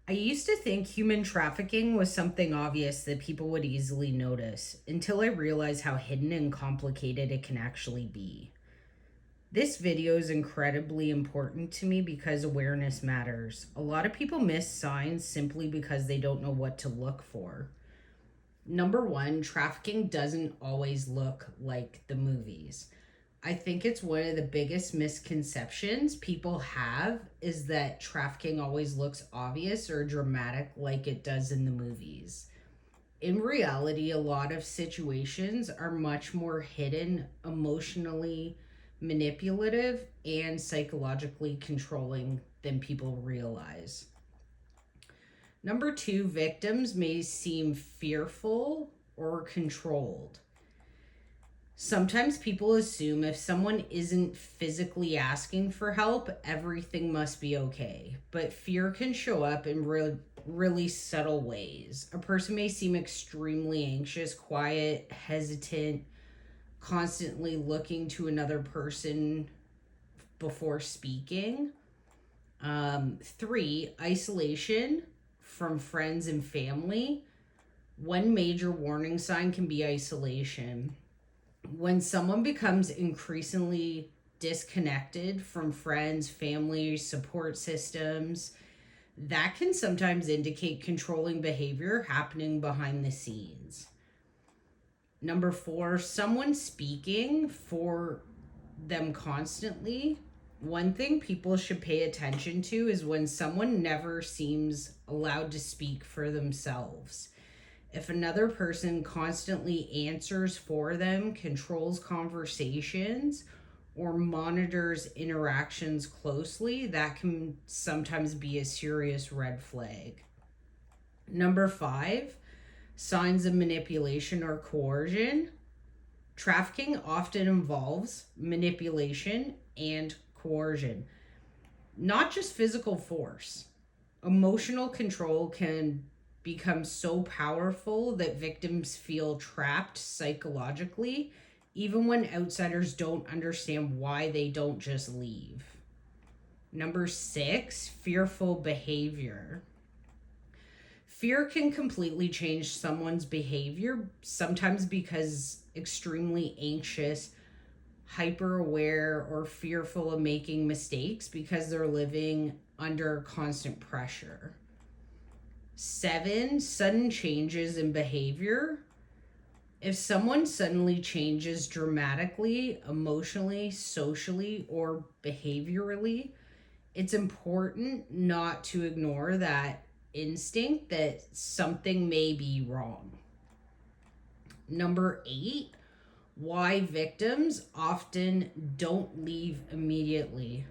I used to think human trafficking was something obvious that people would easily notice until I realized how hidden and complicated it can actually be. This video is incredibly important to me because awareness matters. A lot of people miss signs simply because they don't know what to look for. Number one, trafficking doesn't always look like the movies. I think it's one of the biggest misconceptions people have is that trafficking always looks obvious or dramatic like it does in the movies. In reality, a lot of situations are much more hidden, emotionally manipulative, and psychologically controlling than people realize. Number two, victims may seem fearful or controlled. Sometimes people assume if someone isn't physically asking for help, everything must be okay. But fear can show up in really subtle ways. A person may seem extremely anxious, quiet, hesitant, constantly looking to another person before speaking. Three, isolation from friends and family. One major warning sign can be isolation. When someone becomes increasingly disconnected from friends, family, support systems, that can sometimes indicate controlling behavior happening behind the scenes. Number four, someone speaking for them constantly. One thing people should pay attention to is when someone never seems allowed to speak for themselves. If another person constantly answers for them, controls conversations, or monitors interactions closely, that can sometimes be a serious red flag. Number five, signs of manipulation or coercion. Trafficking often involves manipulation and coercion, not just physical force. Emotional control can become so powerful that victims feel trapped psychologically, even when outsiders don't understand why they don't just leave. Number six, fearful behavior. Fear can completely change someone's behavior, sometimes because extremely anxious, hyper aware, or fearful of making mistakes because they're living under constant pressure. Seven, sudden changes in behavior. If someone suddenly changes dramatically, emotionally, socially, or behaviorally, it's important not to ignore that instinct that something may be wrong. Number eight, why victims often don't leave immediately.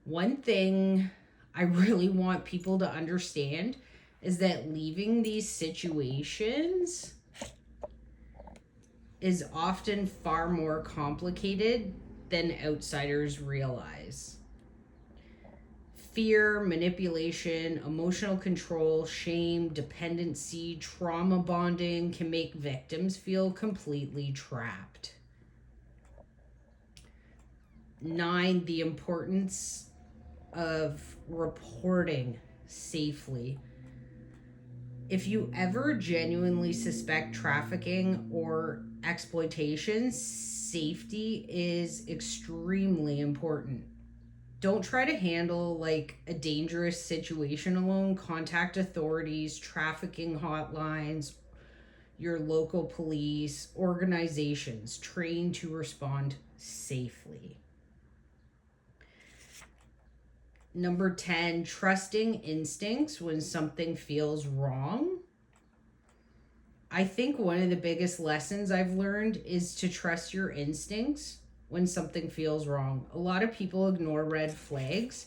One thing I really want people to understand is that leaving these situations is often far more complicated than outsiders realize. Fear, manipulation, emotional control, shame, dependency, trauma bonding can make victims feel completely trapped. Nine, the importance of reporting safely. If you ever genuinely suspect trafficking or exploitation, safety is extremely important. Don't try to handle like a dangerous situation alone. Contact authorities, trafficking hotlines, your local police, organizations trained to respond safely. Number 10, trusting instincts when something feels wrong. I think one of the biggest lessons I've learned is to trust your instincts when something feels wrong. A lot of people ignore red flags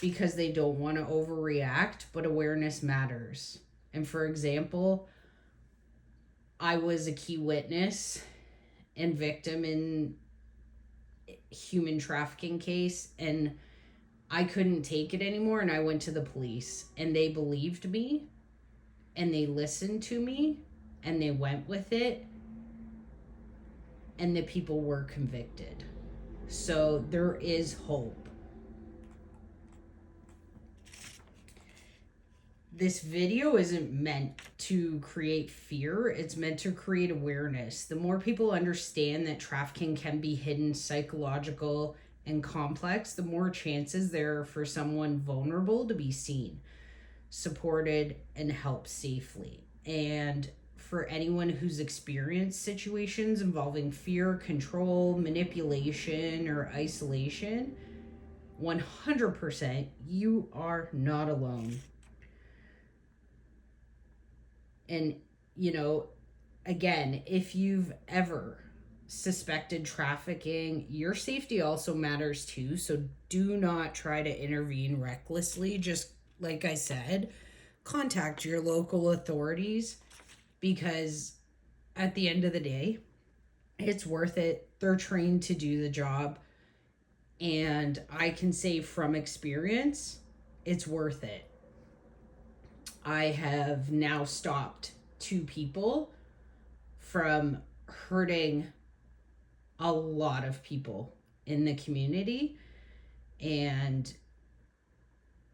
because they don't want to overreact, but awareness matters. And for example, I was a key witness and victim in human trafficking case, and I couldn't take it anymore, and I went to the police, and they believed me, and they listened to me, and they went with it, and the people were convicted. So there is hope. This video isn't meant to create fear, it's meant to create awareness. The more people understand that trafficking can be hidden, psychological, and complex, the more chances there are for someone vulnerable to be seen, supported, and helped safely. And for anyone who's experienced situations involving fear, control, manipulation, or isolation, 100% you are not alone. And, you know, again, if you've ever suspected trafficking, your safety also matters too. So do not try to intervene recklessly. Just like I said, contact your local authorities, because at the end of the day, it's worth it. They're trained to do the job. And I can say from experience, it's worth it. I have now stopped two people from hurting a lot of people in the community. And,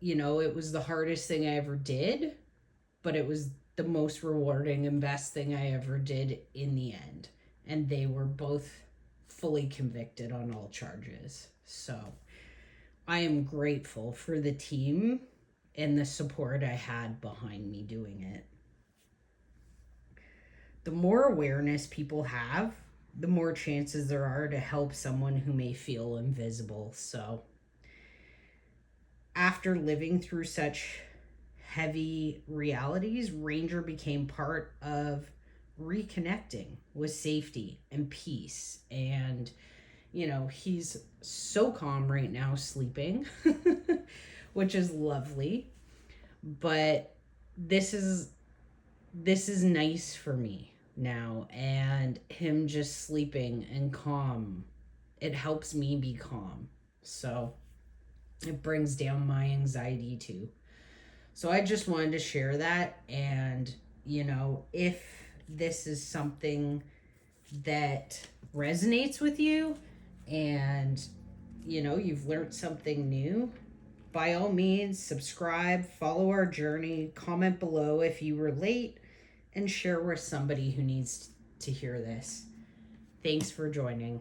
it was the hardest thing I ever did, but it was the most rewarding and best thing I ever did in the end. And they were both fully convicted on all charges. So I am grateful for the team and the support I had behind me doing it. The more awareness people have, the more chances there are to help someone who may feel invisible. So, after living through such heavy realities, Ranger became part of reconnecting with safety and peace. And, he's so calm right now, sleeping, which is lovely. But this is nice for me now, and him just sleeping and calm, it helps me be calm. So it brings down my anxiety too. So I just wanted to share that. And if this is something that resonates with you, and you've learned something new, by all means subscribe, follow our journey, comment below if you relate, and share with somebody who needs to hear this. Thanks for joining.